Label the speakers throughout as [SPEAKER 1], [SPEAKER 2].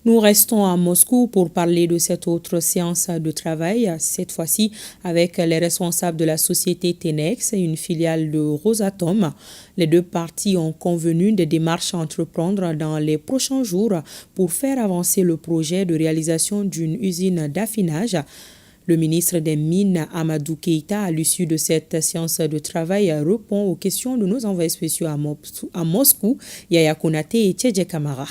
[SPEAKER 1] Nous restons à Moscou pour parler de cette autre séance de travail, cette fois-ci avec les responsables de la société Tenex, une filiale de Rosatom. Les deux parties ont convenu des démarches à entreprendre dans les prochains jours pour faire avancer le projet de réalisation d'une usine d'affinage. Le ministre des Mines, Amadou Keïta, à l'issue de cette séance de travail, répond aux questions de nos envoyés spéciaux à Moscou, Yaya Konaté et Tchédje Kamara.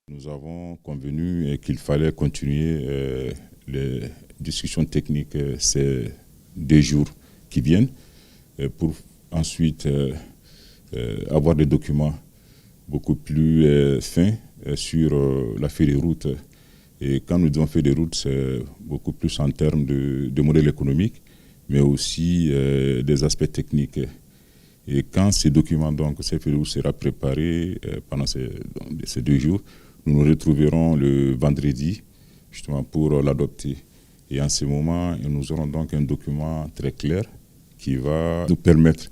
[SPEAKER 2] Nous avons convenu qu'il fallait continuer les discussions techniques ces 2 jours qui viennent pour ensuite avoir des documents beaucoup plus fins sur la feuille de route. Et quand nous disons feuille de route, c'est beaucoup plus en termes de modèle économique, mais aussi des aspects techniques. Et quand ces documents, donc cette feuille de route sera préparée pendant ces 2 jours, nous nous retrouverons le vendredi, justement, pour l'adopter. Et en ce moment, nous aurons donc un document très clair qui va nous permettre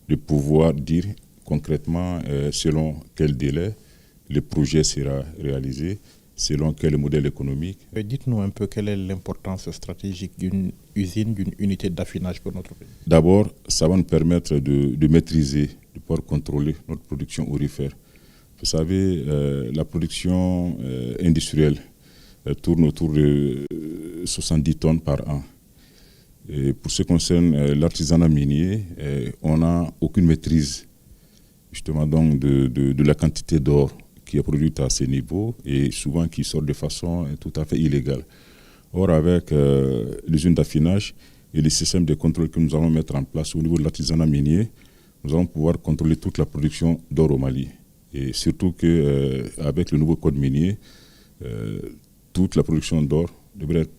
[SPEAKER 2] de pouvoir dire concrètement selon quel délai le projet sera réalisé, selon quel modèle économique.
[SPEAKER 3] Dites-nous un peu quelle est l'importance stratégique d'une usine, d'une unité d'affinage pour notre pays.
[SPEAKER 2] D'abord, ça va nous permettre de maîtriser, de pouvoir contrôler notre production aurifère. Vous savez, la production industrielle tourne autour de 70 tonnes par an. Et pour ce qui concerne l'artisanat minier, on n'a aucune maîtrise justement donc de la quantité d'or qui est produite à ces niveaux et souvent qui sort de façon tout à fait illégale. Or, avec l'usine d'affinage et les systèmes de contrôle que nous allons mettre en place au niveau de l'artisanat minier, nous allons pouvoir contrôler toute la production d'or au Mali. Et surtout qu'avec le nouveau code minier, toute la production d'or devrait être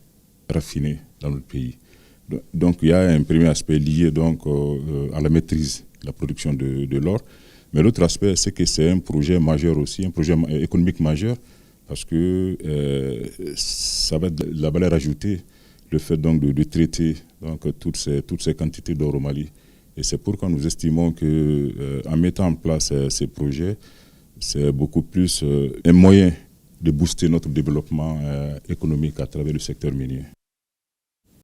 [SPEAKER 2] raffinée dans notre pays. Donc il y a un premier aspect lié donc, à la maîtrise de la production de l'or. Mais l'autre aspect, c'est que c'est un projet majeur aussi, un projet économique majeur, parce que ça va être de la valeur ajoutée, le fait donc de traiter donc, toutes ces quantités d'or au Mali. Et c'est pourquoi nous estimons qu'en mettant en place ces projets, c'est beaucoup plus un moyen de booster notre développement économique à travers le secteur minier.